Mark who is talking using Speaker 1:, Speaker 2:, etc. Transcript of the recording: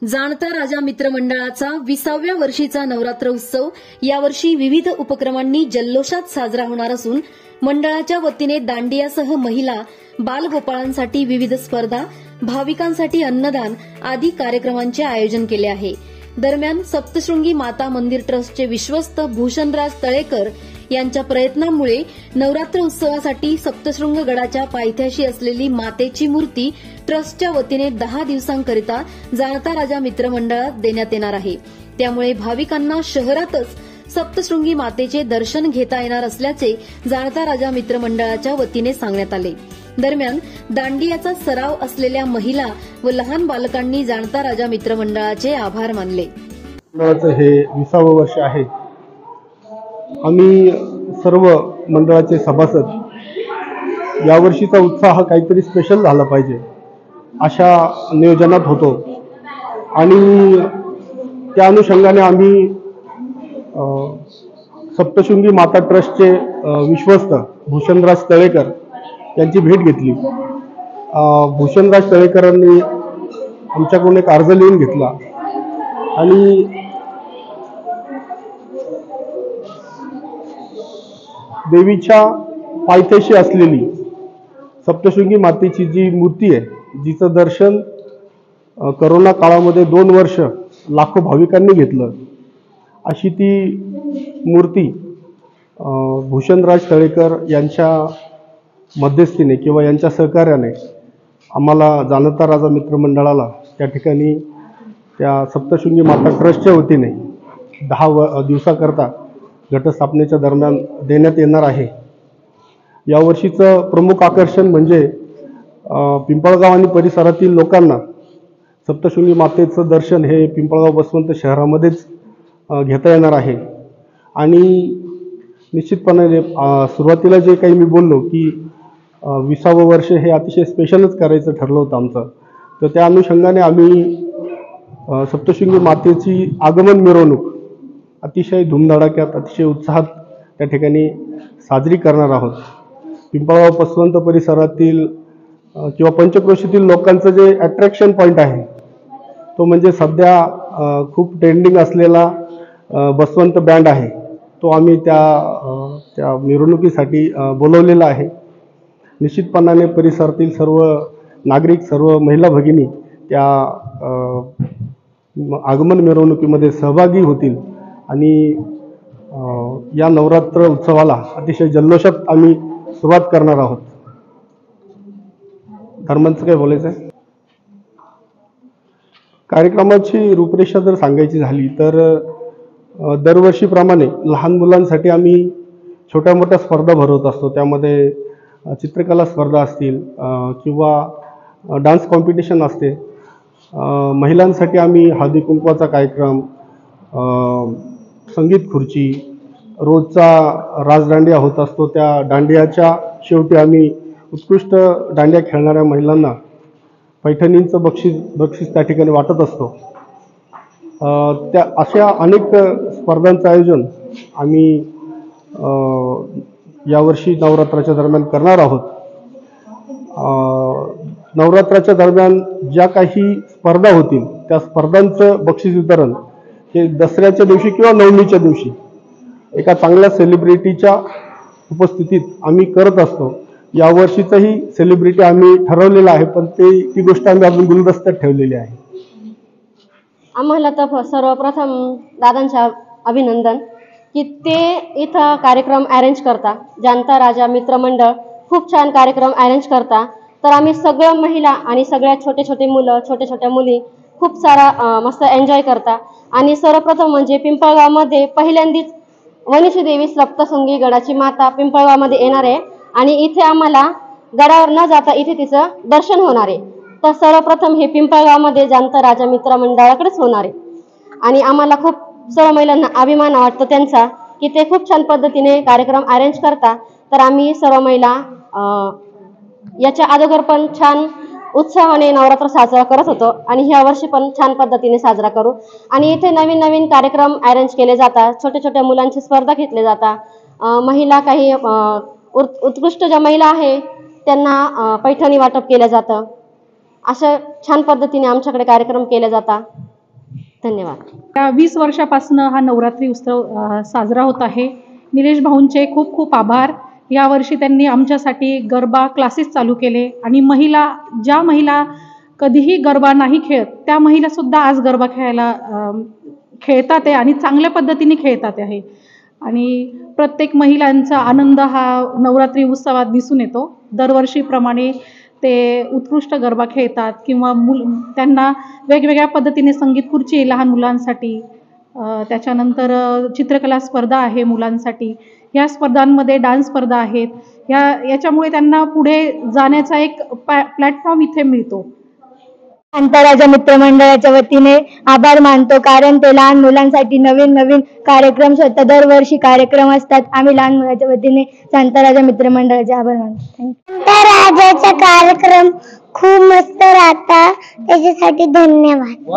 Speaker 1: जाणता राजा मित्र मंडळाचा 20व्या वर्षीचा नवरात्र उत्सव यावर्षी विविध उपक्रमांनी जल्लोषात साजरा होणार असून मंडळाच्या वतीने दांडियासह महिला बालगोपाळांसाठी विविध स्पर्धा, भाविकांसाठी अन्नदान आदी कार्यक्रमांचे आयोजन केले आहे। दरम्यान सप्तशृंगी माता मंदिर ट्रस्टचे विश्वस्त भूषणराज तळेकर यांच्या प्रयत्नांमुळे नवरात्र उत्सवासाठी सप्तशृंग गडाच्या पायथ्याशी असलेली मातेची मूर्ती ट्रस्टच्या वतीने 10 दिवसांकरिता जाणता राजा मित्र मंडळात देण्यात येणार आहे। त्यामुळे भाविकांना शहरातच सप्तशृंगी मातेचे दर्शन घेता येणार असल्याचे जाणता राजा मित्र मंडळाच्या वतीने सांगण्यात आले। दरम्यान दांडियाचा सराव असलेल्या महिला व लहान बालकांनी जाणता राजा मित्र मंडळाचे आभार मानले।
Speaker 2: हे 20वे वर्ष आहे। आम्ही सर्व मंडळाचे सभासद यावर्षीचा उत्साह काहीतरी स्पेशल झाला पाहिजे अशा नियोजनात होतो आणि त्या अनुषंगाने आम्ही सप्तशृंगी माता ट्रस्टचे विश्वस्त भूषणराज तळेकर यांची भेट घेतली। भूषणराज तळेकरांनी आमच्याकडून एक अर्ज लिहून घेतला आणि देवीच्या पायथ्याशी असलेली सप्तशृंगी मातेची जी मूर्ती आहे, जिचं दर्शन करोना काळामध्ये 2 वर्ष लाखो भाविकांनी घेतलं, अशी ती मूर्ती भूषणराज तळेकर यांच्या मध्यस्थीने किंवा यांच्या सहकार्याने आम्हाला जाणता राजा मित्र मंडळाला त्या ठिकाणी त्या सप्तशृंगी माता ट्रस्टच्या वतीने 10 दिवसाकरता घटस्थापनेच्या दरम्यान देण्यात येणार आहे। यावर्षीचं प्रमुख आकर्षण म्हणजे पिंपळगाव आणि परिसरातील लोकांना सप्तशृंगी मातेचं दर्शन हे पिंपळगाव बसवंत शहरामध्येच घेता येणार आहे। आणि निश्चितपणे सुरुवातीला जे काही मी बोललो की 20वे वर्ष हे अतिशय स्पेशलच करायचं ठरलं होतं आमचं, तर त्या अनुषंगाने आम्ही सप्तशृंगी मातेची आगमन मिरवणूक अतिशय धूमधडाक्यात अतिशय उत्साहात त्या ठिकाणी साजरी करणार आहोत। पिंपळगाव बसवंत परिसरातील किंवा पंचक्रोशीतील लोकांचं जे अट्रॅक्शन पॉईंट आहे तो म्हणजे सध्या खूप ट्रेंडिंग असलेला बसवंत बँड आहे, तो आम्ही त्या मिरवणुकीसाठी बोलवलेला आहे। निश्चितपणाने परिसरातील सर्व नागरिक, सर्व महिला भगिनी त्या आगमन मिरवणुकीमध्ये सहभागी होतील आणि या नवरात्र उत्सवाला अतिशय जल्लोषात आम्ही सुरुवात करणार आहोत। धर्मांचं काय बोलायचं आहे? कार्यक्रमाची रूपरेषा जर सांगायची झाली तर दरवर्षीप्रमाणे लहान मुलांसाठी आम्ही छोट्या मोठ्या स्पर्धा भरवत असतो। त्यामध्ये चित्रकला स्पर्धा असतील किंवा डान्स कॉम्पिटिशन असते। महिलांसाठी आम्ही हळदी कुंकवाचा कार्यक्रम, संगीत खुर्ची, रोजचा राजदांडिया होत असतो। त्या दांडियाच्या शेवटी आम्ही उत्कृष्ट दांडिया खेळणाऱ्या महिलांना पैठणींचं बक्षीस त्या ठिकाणी वाटत असतो। त्या अशा अनेक स्पर्धांचं आयोजन आम्ही यावर्षी नवरात्राच्या दरम्यान करणार आहोत। नवरात्राच्या दरम्यान ज्या काही स्पर्धा होतील त्या स्पर्धांचं बक्षीस वितरण हे दसऱ्याच्या दिवशी किंवा नवमीच्या दिवशी एका चांगल्या सेलिब्रिटीच्या उपस्थितीत आम्ही करत असतो। यावर्षीचंही सेलिब्रिटी आम्ही ठरवलेलं आहे, पण ती गोष्ट आम्ही अजून गुलदस्त्यात ठेवलेली आहे।
Speaker 3: आम्हाला तर सर्वप्रथम दादांचे अभिनंदन की ते इथं कार्यक्रम अरेंज करता। जाणता राजा मित्र मंडळ खूप छान कार्यक्रम अरेंज करता। तर आम्ही सगळ्या महिला आणि सगळ्या छोटे छोटे मुलं, छोट्या छोट्या मुली खूप सारा मस्त एन्जॉय करता। आणि सर्वप्रथम म्हणजे पिंपळगावमध्ये पहिल्यांदाच वनीची देवी सप्तशृंगी गडाची माता पिंपळगावमध्ये येणार आहे आणि इथे आम्हाला गडावर न जाता इथे तिचं दर्शन होणार आहे। तर सर्वप्रथम हे पिंपळगावमध्ये जाणता राजा मित्र मंडळाकडेच होणार आहे आणि आम्हाला खूप सर्व महिलांना अभिमान वाटतो त्यांचा की ते खूप छान पद्धतीने कार्यक्रम अरेंज करता। तर आम्ही सर्व महिला याच्या अगोदर पण छान उत्साहाने नवरात्र साजरा करत होतो आणि ह्या वर्षी पण छान पद्धतीने साजरा करू। आणि इथे नवीन नवीन कार्यक्रम अरेंज केले जातात। छोट्या छोट्या मुलांची स्पर्धा घेतली जातात। महिला काही उत्कृष्ट ज्या महिला आहे त्यांना पैठणी वाटप केलं जातं। अशा छान पद्धतीने आमच्याकडे कार्यक्रम केले जातात। धन्यवाद.
Speaker 4: 20 वर्षापासून हा नवरात्री उत्सव साजरा होत आहे. निलेश भाऊंचे खूप खूप आभार. यावर्षी त्यांनी आमच्यासाठी गरबा क्लासेस चालू केले आणि ज्या महिला कधीही गरबा नाही खेळत त्या महिलासुद्धा आज गरबा खेळतात आहे आणि चांगल्या पद्धतीने खेळतात आहे. आणि प्रत्येक महिलांचा आनंद हा नवरात्री उत्सवात दिसून येतो. दरवर्षीप्रमाणे ते उत्कृष्ट गरबा खेळतात किंवा त्यांना वेगवेगळ्या पद्धतीने संगीत खुर्ची आहे लहान मुलांसाठी. त्याच्यानंतर चित्रकला स्पर्धा आहे मुलांसाठी. या स्पर्धांमध्ये डान्स स्पर्धा आहेत. याच्यामुळे त्यांना पुढे जाण्याचा एक प्लॅटफॉर्म इथे मिळतो.
Speaker 5: शांताराजा मित्रमंडळाच्या वतीने आभार मानतो, कारण ते लहान मुलांसाठी नवीन नवीन कार्यक्रम स्वतः दरवर्षी कार्यक्रम असतात. आम्ही लहान मुलांच्या वतीने शांताराजा मित्रमंडळाचे आभार मानतो.
Speaker 6: शांताराजाचा कार्यक्रम खूप मस्त राहता, त्याच्यासाठी धन्यवाद.